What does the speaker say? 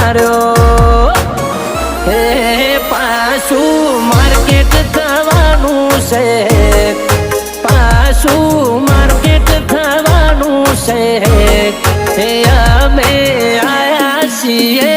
માર્યો હે પાછું માર્કેટ થવાનું છે પાછું માર્કેટ થવાનું છે હે અમે આયા છીએ